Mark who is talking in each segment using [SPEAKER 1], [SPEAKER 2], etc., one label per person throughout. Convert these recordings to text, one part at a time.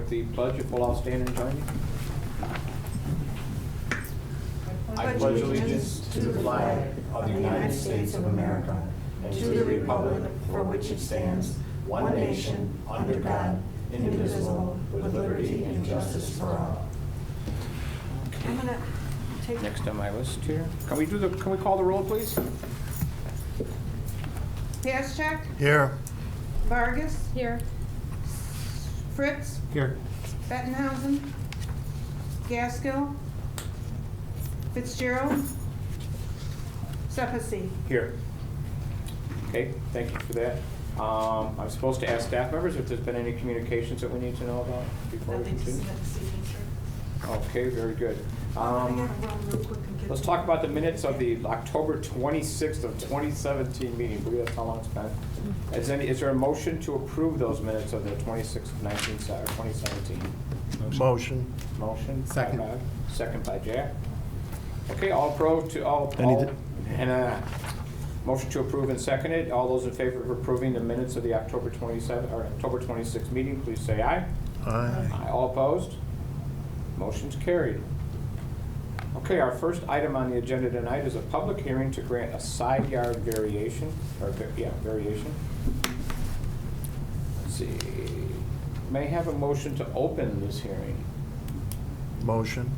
[SPEAKER 1] The pledge, if we'll all stand and join me. I pledge allegiance to the flag of the United States of America and to the republic for which it stands, one nation, under God, indivisible, with liberty and justice for all.
[SPEAKER 2] I'm gonna take.
[SPEAKER 1] Next on my list here. Can we call the roll, please?
[SPEAKER 2] Piaszczak,
[SPEAKER 3] Here.
[SPEAKER 2] Vargas,
[SPEAKER 4] Here.
[SPEAKER 2] Fritz,
[SPEAKER 3] Here.
[SPEAKER 2] Bettenhausen, Gaskill, Fitzgerald, Sepasi.
[SPEAKER 1] Here. Okay, thank you for that. I'm supposed to ask staff members if there's been any communications that we need to know about before we
[SPEAKER 2] Nothing to
[SPEAKER 1] continue.
[SPEAKER 2] submit this evening, sir.
[SPEAKER 1] Okay, very good.
[SPEAKER 2] I gotta run real quick and get.
[SPEAKER 1] Let's talk about the minutes of the October 26th of 2017 meeting. I believe that's how long it's been. Is there a motion to approve those minutes of the 26th of 2017?
[SPEAKER 3] Motion.
[SPEAKER 1] Motion. by
[SPEAKER 3] Second.
[SPEAKER 1] Bob, second by Jack. Okay, all approved to all. Motion to approve and seconded. All those in favor of approving the minutes of the October 27th or October 26th meeting, please say aye.
[SPEAKER 3] Aye.
[SPEAKER 1] All opposed? Motion's carried. Okay, our first item on the agenda tonight is a public hearing to grant a side yard variation, variation. Let's see, may I have a motion to open this hearing?
[SPEAKER 3] Motion.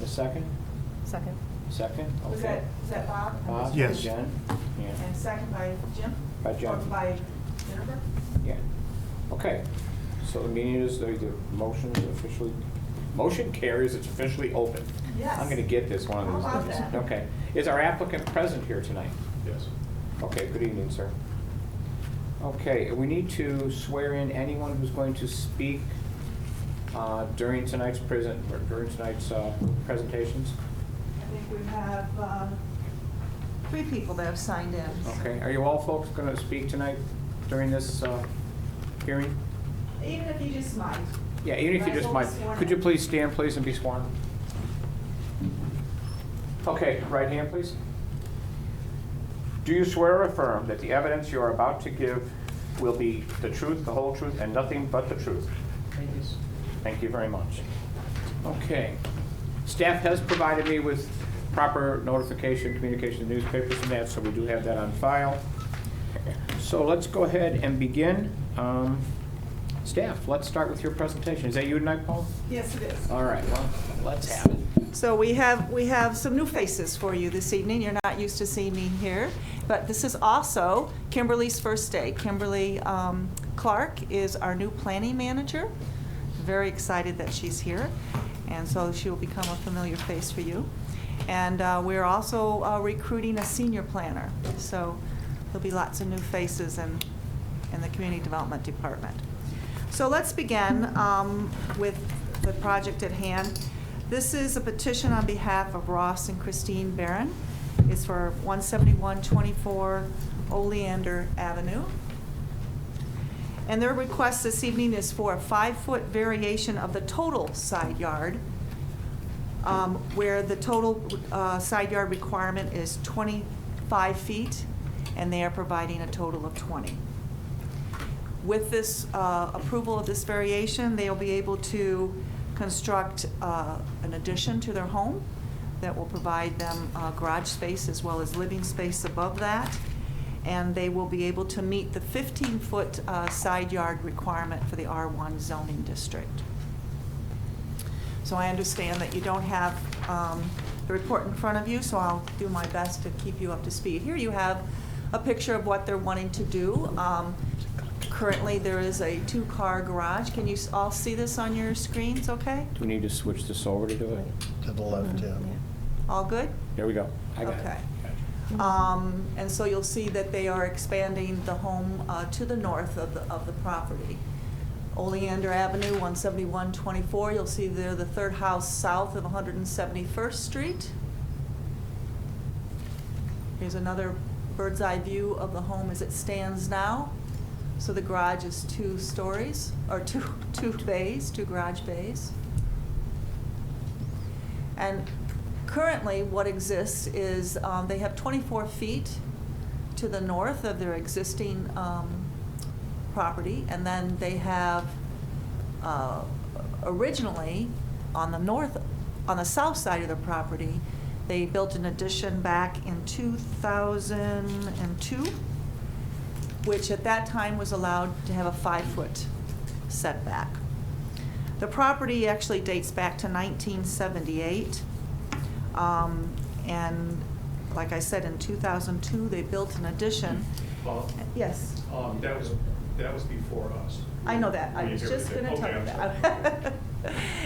[SPEAKER 1] A second?
[SPEAKER 4] Second.
[SPEAKER 1] Second?
[SPEAKER 2] Was
[SPEAKER 1] Okay.
[SPEAKER 2] is that Bob?
[SPEAKER 1] Bob?
[SPEAKER 3] Yes.
[SPEAKER 1] Jen? Yeah.
[SPEAKER 2] And second by Jim?
[SPEAKER 1] By Jim.
[SPEAKER 2] Or by Jennifer?
[SPEAKER 1] Yeah. Okay, so the meeting is, the motion is officially, motion carries, it's officially open.
[SPEAKER 2] Yes.
[SPEAKER 1] I'm gonna get this one
[SPEAKER 2] How
[SPEAKER 1] of
[SPEAKER 2] about
[SPEAKER 1] these days.
[SPEAKER 2] that?
[SPEAKER 1] Okay. Is our applicant present here tonight?
[SPEAKER 5] Yes.
[SPEAKER 1] Okay, good evening, sir. Okay, we need to swear in anyone who's going to speak during tonight's presentations.
[SPEAKER 2] I think we have 3 people that have signed in.
[SPEAKER 1] Okay, are you all folks gonna speak tonight during this hearing?
[SPEAKER 2] Even if you just might.
[SPEAKER 1] Yeah, even if you just might. Could you please stand, please, and be sworn? Okay, right hand, please. Do you swear or affirm that the evidence you are about to give will be the truth, the whole truth, and nothing but the truth? Thank you very much. Okay. Staff has provided me with proper notification, communication, to newspapers and that, so we do have that on file. So let's go ahead and begin. Staff, let's start with your presentation. Is that you tonight, Paul?
[SPEAKER 2] Yes, it is.
[SPEAKER 1] All right, well, let's have it.
[SPEAKER 2] So we have some new faces for you this evening. You're not used to seeing me here, but this is also Kimberly's first day. Kimberly Clark is our new planning manager. Very excited that she's here, and so she will become a familiar face for you. And we're also recruiting a senior planner, so there'll be lots of new faces in the community development department. So let's begin with the project at hand. This is a petition on behalf of Ross and Christine Barron. It's for 17124 Oleander Avenue. And their request this evening is for a 5-foot variation of the total side yard, where the total side yard requirement is 25 feet, and they are providing a total of 20. With this approval of this variation, they'll be able to construct an addition to their home that will provide them garage space as well as living space above that. And they will be able to meet the 15-foot side yard requirement for the R1 zoning district. So I understand that you don't have the report in front of you, so I'll do my best to keep you up to speed. Here you have a picture of what they're wanting to do. Currently, there is a 2-car garage. Can you all see this on your screens, okay?
[SPEAKER 1] Do we need to switch this over to do it?
[SPEAKER 3] To the left, yeah.
[SPEAKER 2] All good?
[SPEAKER 1] There we go. I got it.
[SPEAKER 2] Okay. And so you'll see that they are expanding the home to the north of the property. Oleander Avenue, 17124. You'll see they're the 3rd house south of 171st Street. Here's another bird's eye view of the home as it stands now. So the garage is 2 stories, or two bays, 2 garage bays. And currently what exists is they have 24 feet to the north of their existing property, and then they have originally, on the south side of the property, they built an addition back in 2002, which at that time was allowed to have a 5-foot setback. The property actually dates back to 1978. And like I said, in 2002, they built an addition.
[SPEAKER 4] Well,
[SPEAKER 2] Yes.
[SPEAKER 4] that was before us.
[SPEAKER 2] I know that. I
[SPEAKER 4] We
[SPEAKER 2] was
[SPEAKER 4] did
[SPEAKER 2] just going to
[SPEAKER 4] everything.
[SPEAKER 2] tell you
[SPEAKER 4] Okay, I'm
[SPEAKER 2] that.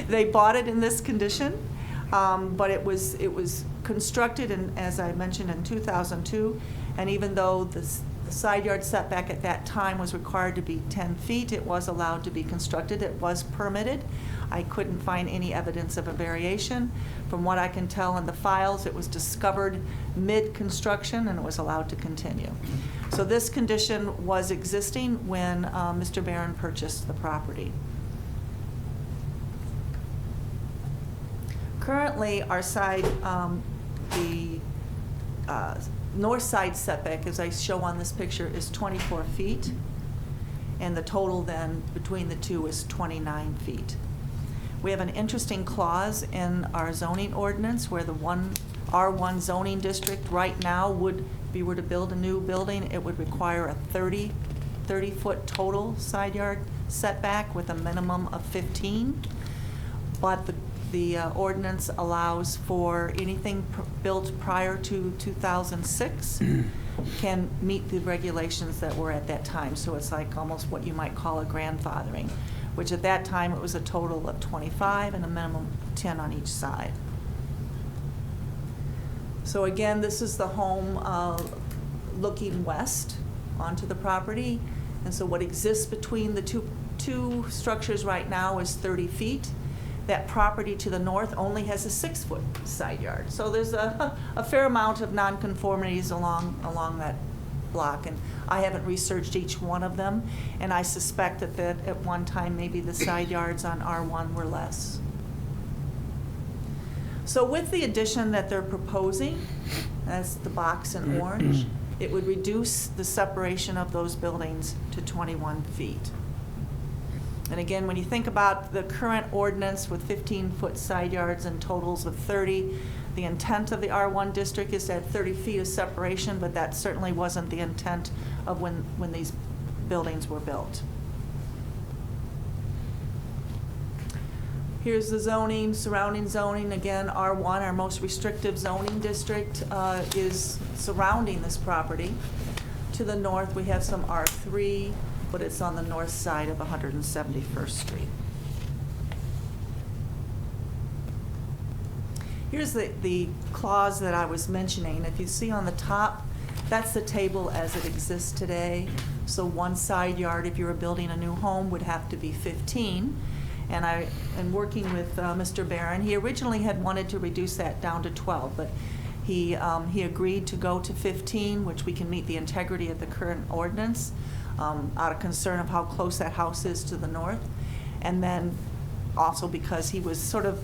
[SPEAKER 2] They bought it in this condition, but it was constructed, in, as I mentioned, in 2002. And even though the side yard setback at that time was required to be 10 feet, it was allowed to be constructed. It was permitted. I couldn't find any evidence of a variation. From what I can tell in the files, it was discovered mid-construction and it was allowed to continue. So this condition was existing when Mr. Barron purchased the property. Currently, our side, the north side setback, as I show on this picture, is 24 feet. And the total then between the two is 29 feet. We have an interesting clause in our zoning ordinance where the R1 zoning district right now would, if you were to build a new building, it would require a 30-foot total side yard setback with a minimum of 15. But the ordinance allows for anything built prior to 2006 can meet the regulations that were at that time. So it's like almost what you might call a grandfathering, which at that time it was a total of 25 and a minimum of 10 on each side. So again, this is the home looking west onto the property. And so what exists between the two structures right now is 30 feet. That property to the north only has a 6-foot side yard. So there's a fair amount of nonconformities along that block. And I haven't researched each one of them. And I suspect that at one time maybe the side yards on R1 were less. So with the addition that they're proposing, that's the box in orange, it would reduce the separation of those buildings to 21 feet. And again, when you think about the current ordinance with 15-foot side yards and totals of 30, the intent of the R1 district is to have 30 feet of separation, but that certainly wasn't the intent of when these buildings were built. Here's the zoning, surrounding zoning. Again, R1, our most restrictive zoning district, is surrounding this property. To the north, we have some R3, but it's on the north side of 171st Street. Here's the clause that I was mentioning. If you see on the top, that's the table as it exists today. So one side yard, if you were building a new home, would have to be 15. And I am working with Mr. Barron. He originally had wanted to reduce that down to 12, but he agreed to go to 15, which we can meet the integrity of the current ordinance, out of concern of how close that house is to the north. And then also because he was sort of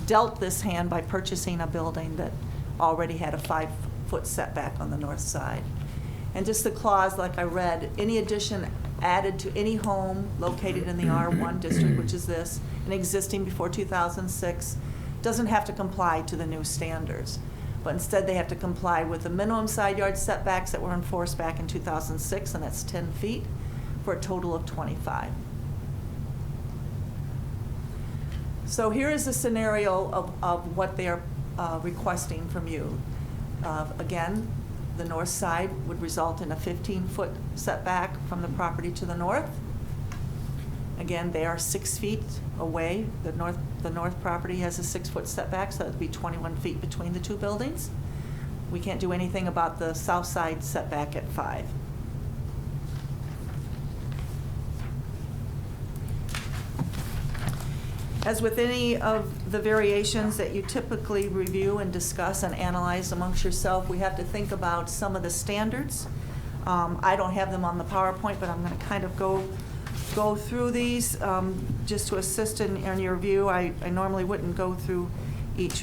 [SPEAKER 2] dealt this hand by purchasing a building that already had a 5-foot setback on the north side. And just the clause, like I read, any addition added to any home located in the R1 district, which is this, and existing before 2006, doesn't have to comply to the new standards. But instead they have to comply with the minimum side yard setbacks that were enforced back in 2006, and that's 10 feet, for a total of 25. So here is the scenario of what they are requesting from you. Again, the north side would result in a 15-foot setback from the property to the north. Again, they are 6 feet away. The north property has a 6-foot setback, so that would be 21 feet between the two buildings. We can't do anything about the south side setback at 5. As with any of the variations that you typically review and discuss and analyze amongst yourself, we have to think about some of the standards. I don't have them on the PowerPoint, but I'm going to kind of go through these just to assist in your view. I normally wouldn't go through each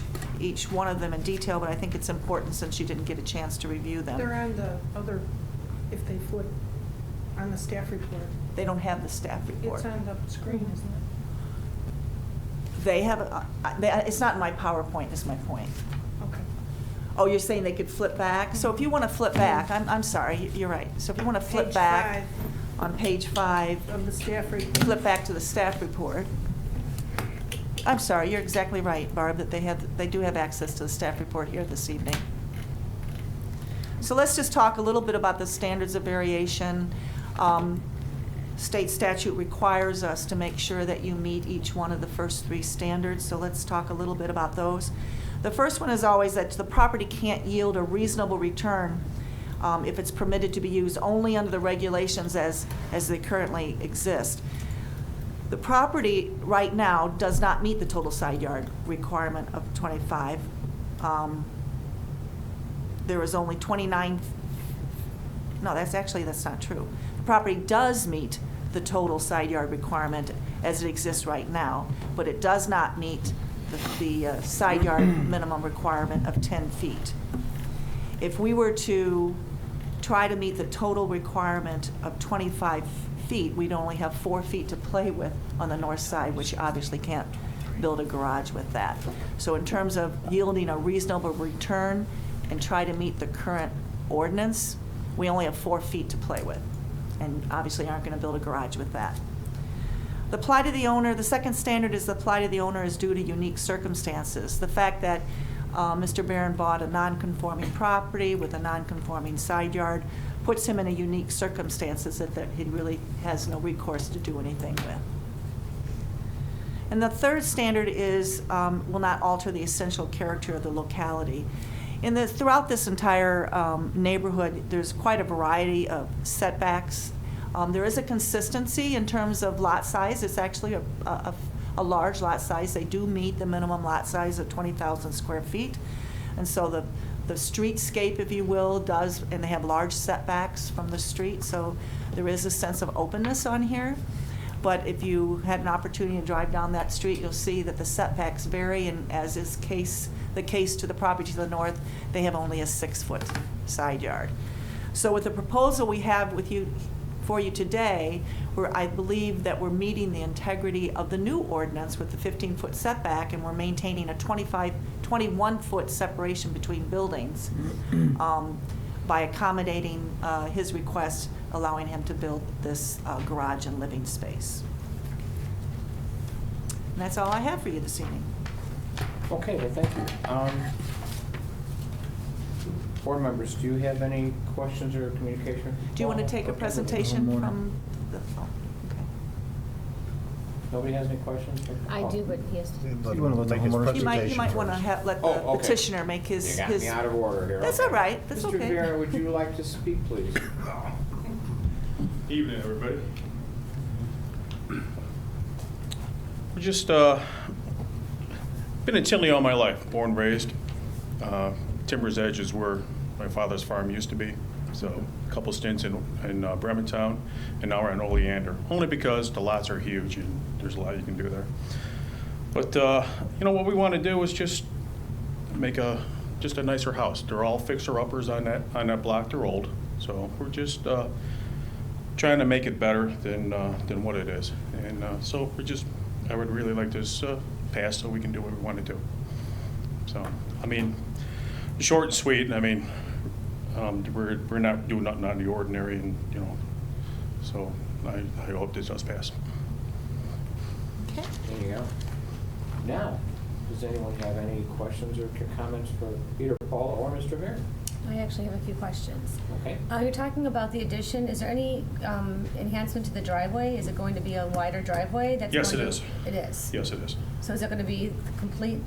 [SPEAKER 2] one of them in detail, but I think it's important since you didn't get a chance to review them.
[SPEAKER 5] They're on the other, if they flip. on the staff report.
[SPEAKER 2] They don't have the staff report.
[SPEAKER 5] It's on the screen, isn't it?
[SPEAKER 2] They have, it's not in my PowerPoint, is my point.
[SPEAKER 5] Okay.
[SPEAKER 2] Oh, you're saying they could flip back? So if you want to flip back, I'm sorry, you're right. So if you want to flip
[SPEAKER 5] Page
[SPEAKER 2] back on page 5,
[SPEAKER 5] Of the staff report.
[SPEAKER 2] flip back to the staff report. I'm sorry, you're exactly right, Barb, that they do have access to the staff report here this evening. So let's just talk a little bit about the standards of variation. State statute requires us to make sure that you meet each one of the first 3 standards, so let's talk a little bit about those. The first one is always that the property can't yield a reasonable return if it's permitted to be used only under the regulations as they currently exist. The property right now does not meet the total side yard requirement of 25. There is only 29, no, that's not true. The property does meet the total side yard requirement as it exists right now, but it does not meet the side yard minimum requirement of 10 feet. If we were to try to meet the total requirement of 25 feet, we'd only have 4 feet to play with on the north side, which you obviously can't build a garage with that. So in terms of yielding a reasonable return and try to meet the current ordinance, we only have 4 feet to play with, and obviously aren't going to build a garage with that. The plight of the owner, the second standard is the plight of the owner is due to unique circumstances. The fact that Mr. Barron bought a non-conforming property with a non-conforming side yard puts him in a unique circumstances that he really has no recourse to do anything with. And the third standard is will not alter the essential character of the locality. Throughout this entire neighborhood, there's quite a variety of setbacks. There is a consistency in terms of lot size. It's actually a large lot size. They do meet the minimum lot size of 20,000 square feet. And so the streetscape, if you will, does, and they have large setbacks from the street, so there is a sense of openness on here. But if you had an opportunity to drive down that street, you'll see that the setbacks vary, and as is the case to the property to the north, they have only a 6-foot side yard. So with the proposal we have for you today, I believe that we're meeting the integrity of the new ordinance with the 15-foot setback, and we're maintaining a 21-foot separation between buildings by accommodating his request, allowing him to build this garage and living space. And that's all I have for you this evening.
[SPEAKER 1] Okay, well, thank you. Board members, do you have any questions or communication?
[SPEAKER 2] Do you want to take a presentation from the, oh, okay.
[SPEAKER 1] Nobody has any questions?
[SPEAKER 6] I do, but he has to.
[SPEAKER 3] You
[SPEAKER 7] wanna let the homeowners-
[SPEAKER 2] You might want to let the
[SPEAKER 1] Oh, okay.
[SPEAKER 2] petitioner make his.
[SPEAKER 1] You got me out of order here.
[SPEAKER 2] That's
[SPEAKER 1] okay.
[SPEAKER 2] all right, that's
[SPEAKER 1] Mr.
[SPEAKER 2] okay.
[SPEAKER 1] Vera, would you like to speak, please?
[SPEAKER 4] Evening, everybody.
[SPEAKER 7] We're just, been in Tinley all my life, born, raised. Timber's Edge is where my father's farm used to be. So a couple stints in Bremertown, and now we're in Oleander. Only because the lots are huge and there's a lot you can do there. But you know what we want to do is just make a nicer house. They're all fixer-uppers on that block. They're old, so we're just trying to make it better than what it is. And so I would really like this passed so we can do what we want to do. So I mean, short and sweet. I mean, we're not doing nothing out of the ordinary, and you know, so I hope this does pass.
[SPEAKER 2] Okay.
[SPEAKER 1] There you go. Now, does anyone have any questions or comments for either Paul or Mr. Vera?
[SPEAKER 6] I actually have a few questions.
[SPEAKER 1] Okay.
[SPEAKER 6] You're talking about the addition. Is there any enhancement to the driveway? Is it going to be a wider driveway?
[SPEAKER 7] Yes,
[SPEAKER 6] going
[SPEAKER 7] it
[SPEAKER 6] to-
[SPEAKER 7] is.
[SPEAKER 6] It is?
[SPEAKER 7] Yes, it is.
[SPEAKER 6] So is it going to be complete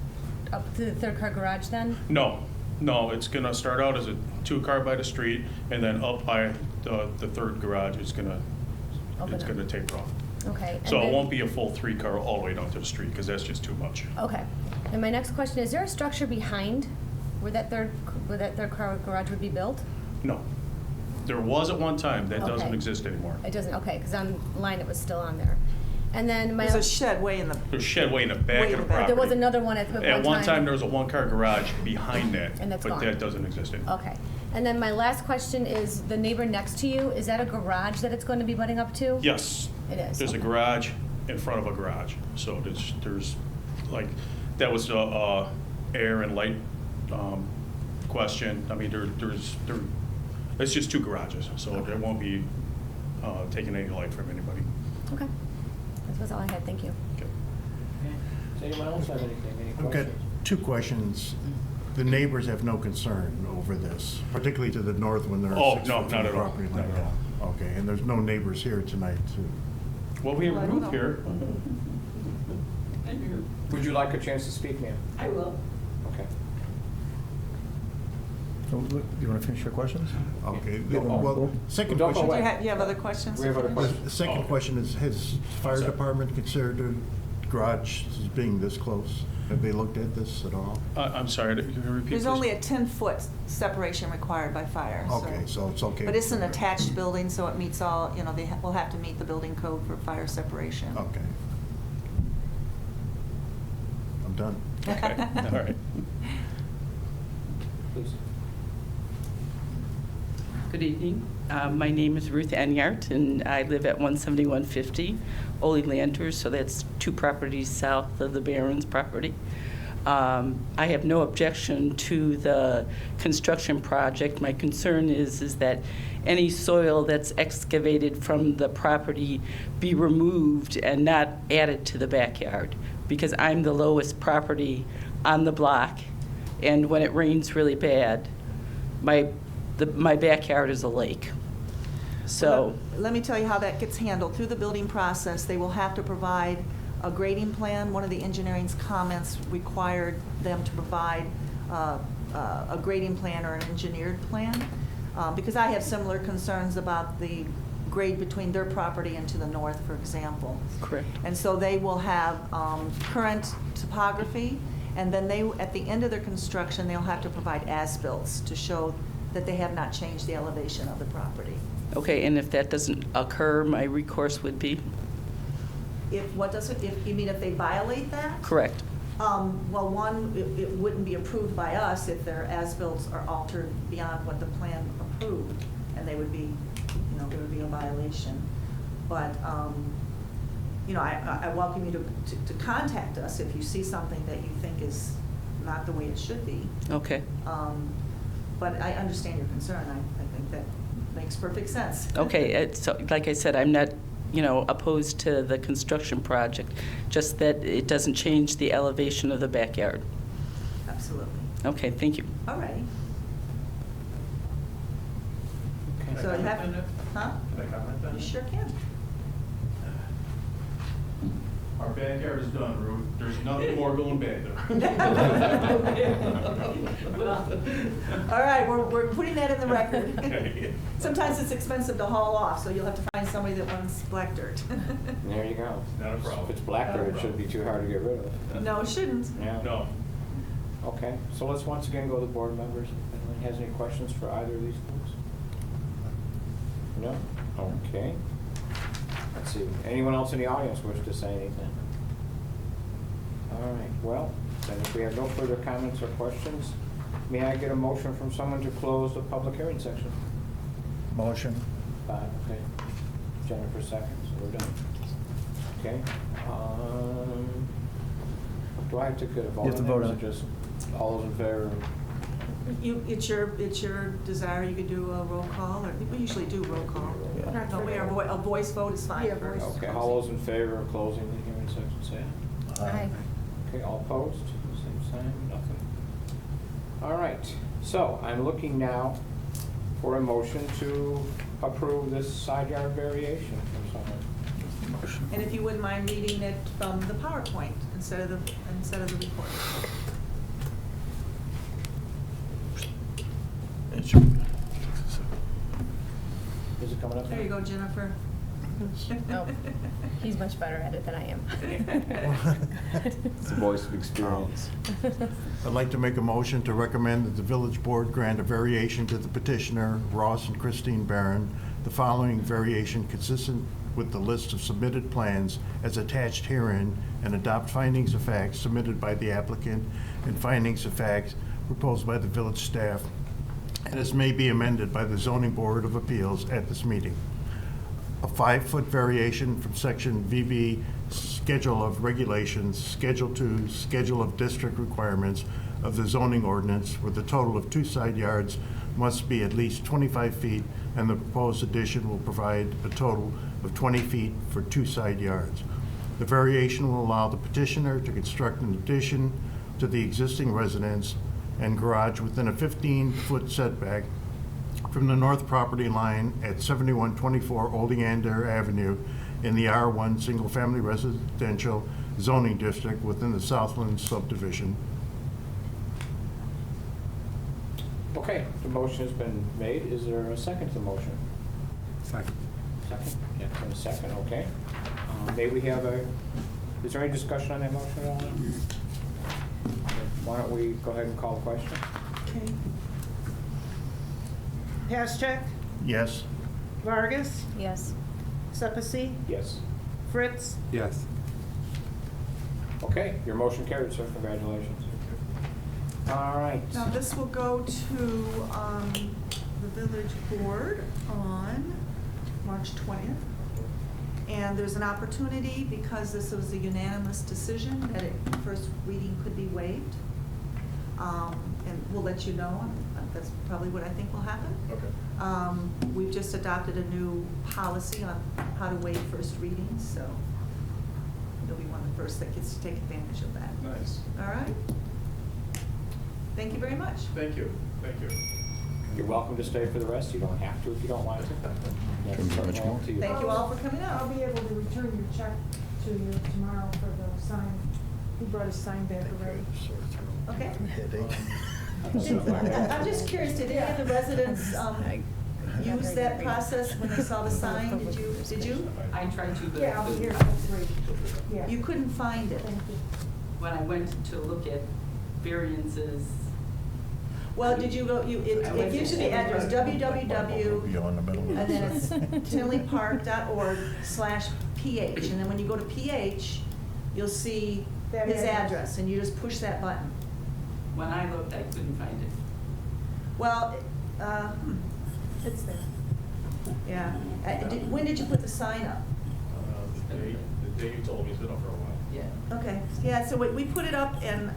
[SPEAKER 6] up to the third-car garage then?
[SPEAKER 7] No, it's gonna start out as a 2-car by the street, and then up by the third garage, it's gonna taper off.
[SPEAKER 6] Okay. and
[SPEAKER 7] So it
[SPEAKER 6] then-
[SPEAKER 7] won't be a full 3-car all the way down to the street, because that's just too much.
[SPEAKER 6] Okay. And my next question, is there a structure behind where that third-car garage would be built?
[SPEAKER 7] No. There was at one time. That doesn't
[SPEAKER 6] Okay.
[SPEAKER 7] exist anymore.
[SPEAKER 6] It doesn't, okay, because online it was still on there. And then my...
[SPEAKER 2] There's a shed way in the,
[SPEAKER 7] There's a shed way in the back
[SPEAKER 2] Way in
[SPEAKER 7] of the
[SPEAKER 2] the back.
[SPEAKER 7] property.
[SPEAKER 6] There was another one at one time.
[SPEAKER 7] At one time, there was a 1-car garage behind that.
[SPEAKER 6] And that's
[SPEAKER 7] But
[SPEAKER 6] gone.
[SPEAKER 7] that doesn't exist anymore.
[SPEAKER 6] Okay. And then my last question is, the neighbor next to you, is that a garage that it's going to be butting up to?
[SPEAKER 7] Yes.
[SPEAKER 6] It is.
[SPEAKER 7] There's a
[SPEAKER 6] okay.
[SPEAKER 7] garage in front of a garage, so there's like, that was a air and light question. I mean, it's just two garages, so it won't be taking any light from anybody.
[SPEAKER 6] Okay. That was all I had. Thank you.
[SPEAKER 7] Okay.
[SPEAKER 1] Does anyone else have anything, any
[SPEAKER 3] I've got
[SPEAKER 1] questions?
[SPEAKER 3] 2 questions. The neighbors have no concern over this, particularly to the north when they're
[SPEAKER 7] Oh,
[SPEAKER 3] 6
[SPEAKER 7] no,
[SPEAKER 3] foot from
[SPEAKER 7] not
[SPEAKER 3] the
[SPEAKER 7] at all.
[SPEAKER 3] property
[SPEAKER 7] Not
[SPEAKER 3] line.
[SPEAKER 7] at all.
[SPEAKER 3] Okay, and there's no neighbors here tonight to,
[SPEAKER 7] Well, we have
[SPEAKER 2] Well, I
[SPEAKER 7] a
[SPEAKER 2] don't
[SPEAKER 7] roof
[SPEAKER 2] know.
[SPEAKER 7] here.
[SPEAKER 1] Would you like a chance to speak, ma'am?
[SPEAKER 5] I will.
[SPEAKER 1] Okay.
[SPEAKER 8] You want to finish your questions?
[SPEAKER 3] okay.
[SPEAKER 1] Yeah.
[SPEAKER 3] Well, second
[SPEAKER 1] Don't go
[SPEAKER 3] question.
[SPEAKER 1] away.
[SPEAKER 2] You have other questions?
[SPEAKER 1] We have other questions.
[SPEAKER 3] The second
[SPEAKER 7] Oh.
[SPEAKER 3] question is, has fire
[SPEAKER 7] sorry.
[SPEAKER 3] department considered the garage as being this close? Have they looked at this at all?
[SPEAKER 7] I'm sorry, can you repeat,
[SPEAKER 2] There's
[SPEAKER 7] please?
[SPEAKER 2] only a 10-foot separation required by fire, so.
[SPEAKER 3] Okay, so it's okay.
[SPEAKER 2] But it's an attached building, so it meets all, you know, will have to meet the building code for fire separation.
[SPEAKER 3] Okay. I'm done.
[SPEAKER 7] Okay, all right.
[SPEAKER 1] Please.
[SPEAKER 9] Good evening. My name is Ruth Enyart, and I live at 17150 Ole Landers, so that's 2 properties south of the Barron's property. I have no objection to the construction project. My concern is that any soil that's excavated from the property be removed and not added to the backyard, because I'm the lowest property on the block, and when it rains really bad, my backyard is a lake. So,
[SPEAKER 2] Let me tell you how that gets handled. Through the building process, they will have to provide a grading plan. One of the engineering's comments required them to provide a grading plan or an engineered plan, because I have similar concerns about the grade between their property and to the north, for example.
[SPEAKER 9] correct.
[SPEAKER 2] And so they will have current topography, and then they, at the end of their construction, they'll have to provide as-bills to show that they have not changed the elevation of the property.
[SPEAKER 9] Okay, and if that doesn't occur, my recourse would be?
[SPEAKER 2] If, what does it, if, you mean if they violate that?
[SPEAKER 9] Correct.
[SPEAKER 2] Well, one, it wouldn't be approved by us if their as-bills are altered beyond what the plan approved, and they would be, you know, there would be a violation. But, you know, I welcome you to contact us if you see something that you think is not the way it should be.
[SPEAKER 9] Okay.
[SPEAKER 2] But I understand your concern. I think that makes perfect sense.
[SPEAKER 9] Okay, so, like I said, I'm not, you know, opposed to the construction project, just that it doesn't change the elevation of the backyard.
[SPEAKER 2] Absolutely.
[SPEAKER 9] Okay, thank you.
[SPEAKER 2] All righty.
[SPEAKER 4] Can I
[SPEAKER 2] So you
[SPEAKER 4] comment
[SPEAKER 2] have,
[SPEAKER 4] on that?
[SPEAKER 2] huh?
[SPEAKER 4] Can I comment on
[SPEAKER 2] You
[SPEAKER 4] that?
[SPEAKER 2] sure can.
[SPEAKER 7] Our backyard is done, Ruth. There's nothing more going bad
[SPEAKER 2] All right, we're putting that in the record.
[SPEAKER 7] Okay.
[SPEAKER 2] Sometimes it's expensive to haul off, so you'll have to find somebody that wants black dirt.
[SPEAKER 1] There you go.
[SPEAKER 7] Not a problem.
[SPEAKER 1] If it's black dirt, it shouldn't be too hard to get rid of.
[SPEAKER 2] No, it shouldn't.
[SPEAKER 1] Yeah.
[SPEAKER 7] No.
[SPEAKER 1] Okay, so let's once again go to the board members. If anyone has any questions for either of these folks? No? Okay. Let's see, anyone else in the audience wish to say anything? All right, well, then if we have no further comments or questions, may I get a motion from someone to close the public hearing section?
[SPEAKER 3] Motion.
[SPEAKER 1] Bob, okay. Jennifer seconds, so we're done. Okay. Do I have to get a vote on
[SPEAKER 8] You have to
[SPEAKER 1] that,
[SPEAKER 8] vote
[SPEAKER 1] or is
[SPEAKER 8] on
[SPEAKER 1] it
[SPEAKER 8] it.
[SPEAKER 1] just all those in favor?
[SPEAKER 2] It's your desire, you could do a roll call, or we usually do roll call.
[SPEAKER 8] Yeah.
[SPEAKER 2] No, a voice vote is fine
[SPEAKER 5] Yeah,
[SPEAKER 2] first.
[SPEAKER 5] voice.
[SPEAKER 1] Okay, all those in favor of closing the hearing section, say aye.
[SPEAKER 6] Hi.
[SPEAKER 1] Okay, all opposed, same sign, nothing. All right, so I'm looking now for a motion to approve this side yard variation from someone.
[SPEAKER 2] And if you wouldn't mind reading it from the PowerPoint instead of the report.
[SPEAKER 1] Is it coming up?
[SPEAKER 2] There you go, Jennifer.
[SPEAKER 6] Oh, he's much better at it than I am.
[SPEAKER 1] It's the voice of experience.
[SPEAKER 3] I'd like to make a motion to recommend that the village board grant a variation to the petitioner, Ross and Christine Barron, the following variation consistent with the list of submitted plans as attached herein, and adopt findings of fact submitted by the applicant and findings of fact proposed by the village staff as may be amended by the Zoning Board of Appeals at this meeting. A 5-foot variation from Section VB Schedule of Regulations, Schedule 2, Schedule of District Requirements of the zoning ordinance with a total of 2 side yards must be at least 25 feet, and the proposed addition will provide a total of 20 feet for 2 side yards. The variation will allow the petitioner to construct an addition to the existing residence and garage within a 15-foot setback from the north property line at 7124 Oleander Avenue in the R1 Single Family Residential Zoning District within the Southland Subdivision.
[SPEAKER 1] Okay, the motion has been made. Is there a second to the motion?
[SPEAKER 8] Second.
[SPEAKER 1] Second? Yeah, and a second, okay. May we have is there any discussion on that motion at all? Why don't we go ahead and call the question?
[SPEAKER 5] Okay. Haschek,
[SPEAKER 3] Yes?
[SPEAKER 5] Vargas,
[SPEAKER 6] Yes.
[SPEAKER 5] Sepasi,
[SPEAKER 1] Yes.
[SPEAKER 5] Fritz,
[SPEAKER 8] Yes.
[SPEAKER 1] Okay, your motion carried, sir. Congratulations. All right.
[SPEAKER 2] Now, this will go to the village board on March 20th. And there's an opportunity, because this was a unanimous decision, that first reading could be waived. And we'll let you know. That's probably what I think will happen.
[SPEAKER 7] Okay.
[SPEAKER 2] We've just adopted a new policy on how to waive first readings, so you'll be one of the first that gets to take advantage of that.
[SPEAKER 7] Nice.
[SPEAKER 2] All right? Thank you very much.
[SPEAKER 7] Thank you. Thank you.
[SPEAKER 1] You're welcome to stay for the rest. You don't have to if you don't want to. That's
[SPEAKER 8] Can we
[SPEAKER 1] certainly
[SPEAKER 8] much more?
[SPEAKER 1] up to you.
[SPEAKER 2] Thank you all for coming
[SPEAKER 5] I'll
[SPEAKER 2] out.
[SPEAKER 5] be able to return your check to you tomorrow for the sign. He brought his sign back already.
[SPEAKER 2] Okay.
[SPEAKER 3] Headache.
[SPEAKER 2] I'm just curious, did any of the residents use that process when they saw the sign? Did you?
[SPEAKER 9] I tried to, but
[SPEAKER 5] Yeah, I'll be here till 3. Yeah.
[SPEAKER 2] You couldn't find it?
[SPEAKER 5] Thank you.
[SPEAKER 9] when I went to look at variances,
[SPEAKER 2] Well, did you go, it gives you the address, www,
[SPEAKER 3] Beyond the middle.
[SPEAKER 2] and then it's tinleypark.org/PH. And then when you go to PH, you'll see
[SPEAKER 5] That
[SPEAKER 2] his
[SPEAKER 5] address.
[SPEAKER 2] address, and you just push that button.
[SPEAKER 9] when I looked, I couldn't find it.
[SPEAKER 2] Well,
[SPEAKER 5] It's there.
[SPEAKER 2] yeah. When did you put the sign up?
[SPEAKER 7] The day you told me, it's been up for a while.
[SPEAKER 9] Yeah.
[SPEAKER 2] Okay, yeah, so we put it up, and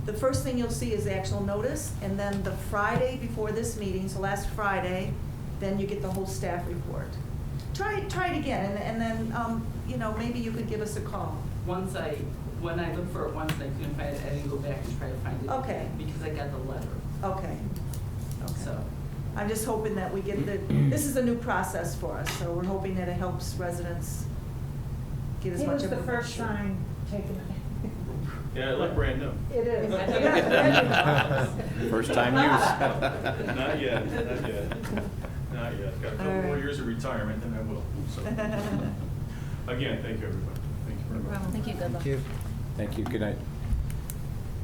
[SPEAKER 2] the first thing you'll see is the actual notice, and then the Friday before this meeting, so last Friday, then you get the whole staff report. Try it again, and then, maybe you could give us a call.
[SPEAKER 9] When I looked for it once, I couldn't find it, I didn't go back and try to find it.
[SPEAKER 2] Okay.
[SPEAKER 9] Because I got the letter,
[SPEAKER 2] Okay.
[SPEAKER 9] so.
[SPEAKER 2] I'm just hoping that we get this is a new process for us, so we're hoping that it helps residents get as
[SPEAKER 5] He
[SPEAKER 2] much
[SPEAKER 5] was
[SPEAKER 2] of
[SPEAKER 5] the
[SPEAKER 2] it.
[SPEAKER 5] first sign taken.
[SPEAKER 7] Yeah, it looked brand new.
[SPEAKER 5] It is.
[SPEAKER 1] First time use.
[SPEAKER 7] Not yet, not yet. Not yet. Got a couple more years of retirement, then I will. So, again, thank you, everybody. Thank you very much.
[SPEAKER 6] Thank you, good luck.
[SPEAKER 1] Thank you. Good night.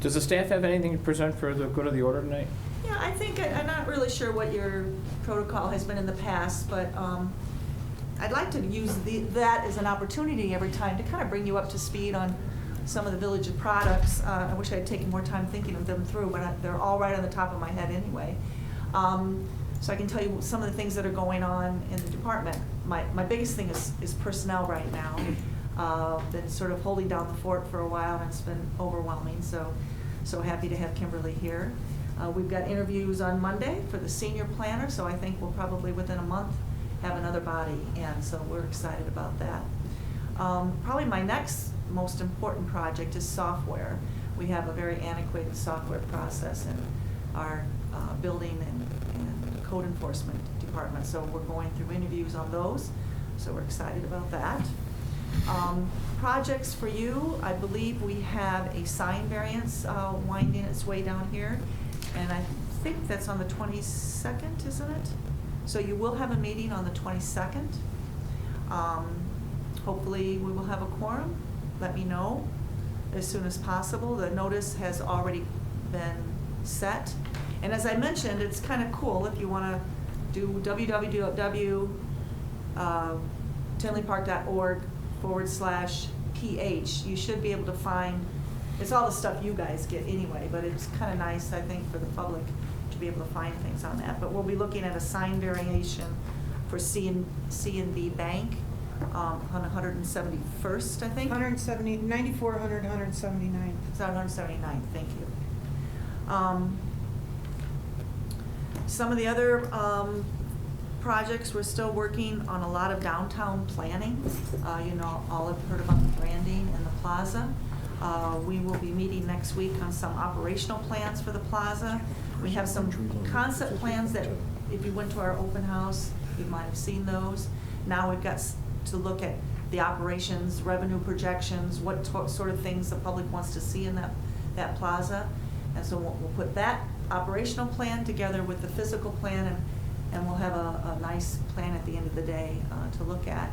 [SPEAKER 1] Does the staff have anything to present for the good of the order tonight?
[SPEAKER 2] Yeah, I think, I'm not really sure what your protocol has been in the past, but I'd like to use that as an opportunity every time to kind of bring you up to speed on some of the village products. I wish I had taken more time thinking of them through, but they're all right on the top of my head anyway. So I can tell you some of the things that are going on in the department. My biggest thing is personnel right now. Been sort of holding down the fort for a while, and it's been overwhelming, so happy to have Kimberly here. We've got interviews on Monday for the senior planner, so I think we'll probably within a month have another body, and so we're excited about that. Probably my next most important project is software. We have a very antiquated software process in our building and code enforcement department, so we're going through interviews on those, so we're excited about that. Projects for you, I believe we have a sign variance winding its way down here, and I think that's on the 22nd, isn't it? So you will have a meeting on the 22nd. Hopefully we will have a quorum. Let me know as soon as possible. The notice has already been set. And as I mentioned, it's kind of cool if you want to do www.tinleypark.org/PH. You should be able to find, it's all the stuff you guys get anyway, but it's kind of nice, I think, for the public to be able to find things on that. But we'll be looking at a sign variation for C&B Bank on 171st, I think.
[SPEAKER 5] 170, 9400, 179.
[SPEAKER 2] It's on 179th, thank you. Some of the other projects, we're still working on a lot of downtown planning. You know, all have heard about the branding and the plaza. We will be meeting next week on some operational plans for the plaza. We have some concept plans that, if you went to our open house, you might have seen those. Now we've got to look at the operations, revenue projections, what sort of things the public wants to see in that plaza. And so we'll put that operational plan together with the physical plan, and we'll have a nice plan at the end of the day to look at.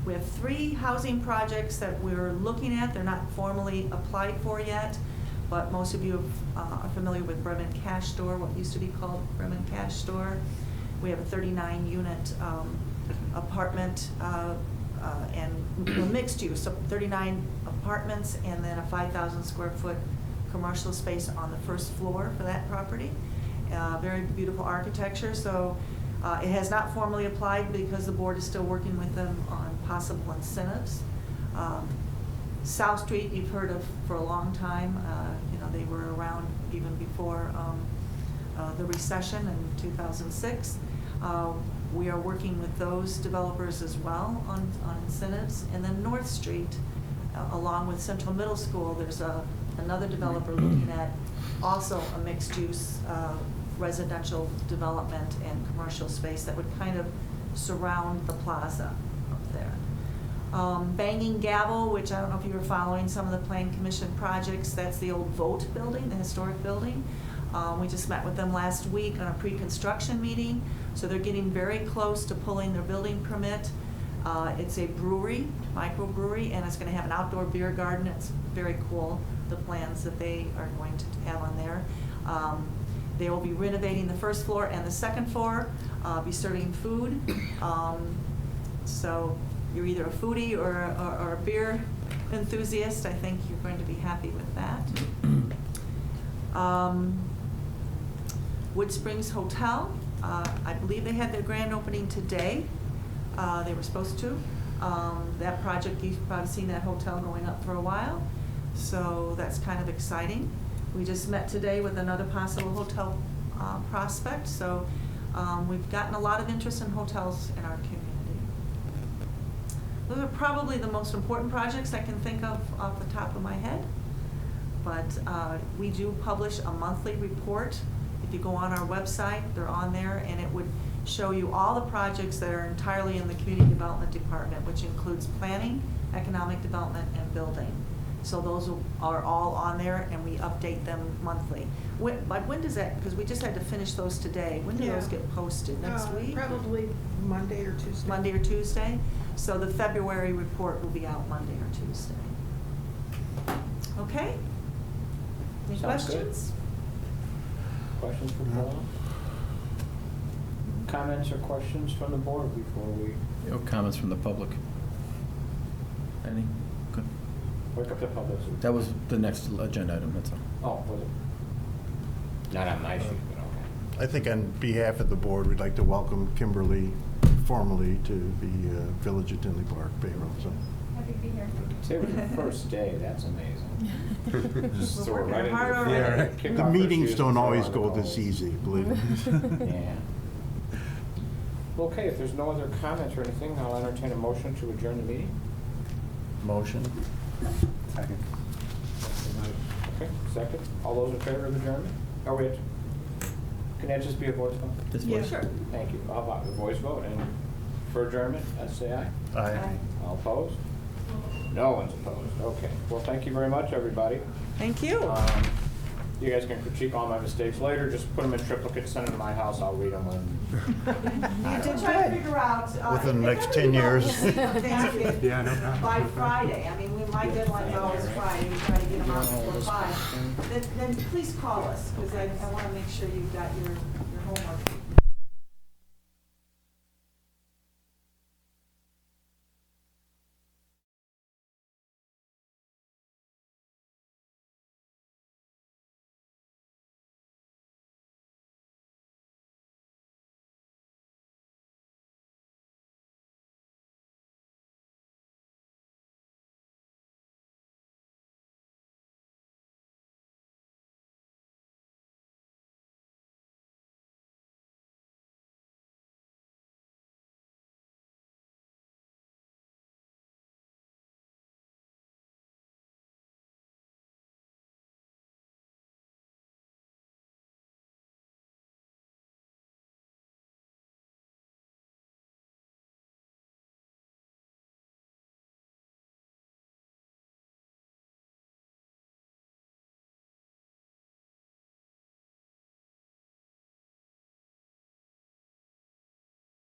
[SPEAKER 2] We have 3 housing projects that we're looking at. They're not formally applied for yet, but most of you are familiar with Bremen Cash Store, what used to be called Bremen Cash Store. We have a 39-unit apartment and mixed use, so 39 apartments and then a 5,000 square foot commercial space on the first floor for that property. Very beautiful architecture. So it has not formally applied because the board is still working with them on possible incentives. South Street, you've heard of for a long time. You know, they were around even before the recession in 2006. We are working with those developers as well on incentives. And then North Street, along with Central Middle School, there's another developer looking at also a mixed-use residential development and commercial space that would kind of surround the plaza up there. Banging Gavel, which I don't know if you were following some of the Plan Commission projects, that's the old Vote building, the historic building. We just met with them last week on a pre-construction meeting, so they're getting very close to pulling their building permit. It's a brewery, microbrewery, and it's going to have an outdoor beer garden. It's very cool, the plans that they are going to have on there. They will be renovating the first floor and the second floor, be serving food. So you're either a foodie or a beer enthusiast. I think you're going to be happy with that. Wood Springs Hotel, I believe they had their grand opening today. They were supposed to. That project, you've probably seen that hotel going up for a while, so that's kind of exciting. We just met today with another possible hotel prospect, so we've gotten a lot of interest in hotels in our community. Those are probably the most important projects I can think of off the top of my head, but we do publish a monthly report. If you go on our website, they're on there, and it would show you all the projects that are entirely in the Community Development Department, which includes planning, economic development, and building. So those are all on there, and we update them monthly. When does that, because we just had to finish those today, when do those get posted? Next week?
[SPEAKER 5] Probably Monday or Tuesday.
[SPEAKER 2] Monday or Tuesday? So the February report will be out Monday or Tuesday. Okay? Any
[SPEAKER 1] Sounds good.
[SPEAKER 2] questions?
[SPEAKER 1] Questions for Paul? Comments or questions from the board before we
[SPEAKER 8] No comments from the public. Any? Good.
[SPEAKER 1] work up the public?
[SPEAKER 8] That was the next agenda item, that's all.
[SPEAKER 1] Oh, was it? Not on my sheet, but okay.
[SPEAKER 3] I think on behalf of the board, we'd like to welcome Kimberly formally to the Village of Tinley Park payroll. So
[SPEAKER 6] Happy to be here.
[SPEAKER 1] Say it was the first day, that's amazing. Just throw it
[SPEAKER 2] working
[SPEAKER 1] right into
[SPEAKER 2] hard
[SPEAKER 1] the
[SPEAKER 2] already.
[SPEAKER 1] fire.
[SPEAKER 2] Yeah,
[SPEAKER 1] Kick
[SPEAKER 3] the
[SPEAKER 1] off
[SPEAKER 3] meetings
[SPEAKER 1] first use
[SPEAKER 3] don't
[SPEAKER 1] and throw
[SPEAKER 3] always
[SPEAKER 1] on the
[SPEAKER 3] go this
[SPEAKER 1] balls.
[SPEAKER 3] easy, believe me.
[SPEAKER 1] Yeah. Okay, if there's no other comments or anything, I'll entertain a motion to adjourn the meeting.
[SPEAKER 3] Motion.
[SPEAKER 8] Second.
[SPEAKER 1] Okay, second. All those in favor of adjournment? Oh, wait. Can that just be a voice vote?
[SPEAKER 8] This
[SPEAKER 5] Yeah.
[SPEAKER 8] was.
[SPEAKER 2] Sure.
[SPEAKER 1] Thank you. How about a voice vote? And for adjournment, let's say aye.
[SPEAKER 3] Aye.
[SPEAKER 1] All opposed? No one's opposed. Okay. Well, thank you very much, everybody.
[SPEAKER 2] Thank you.
[SPEAKER 1] You guys can critique all my mistakes later. Just put them in triplicate, send them to my house. I'll read them when.
[SPEAKER 2] You did try to figure out.
[SPEAKER 3] Within the
[SPEAKER 2] if
[SPEAKER 3] next
[SPEAKER 2] everybody
[SPEAKER 3] 10 years.
[SPEAKER 2] wants to see the things
[SPEAKER 8] Yeah, no problem.
[SPEAKER 2] By Friday, I mean, my deadline is always Friday, we try to get them out before 5. Then please call us, because I want to make sure you've got your homework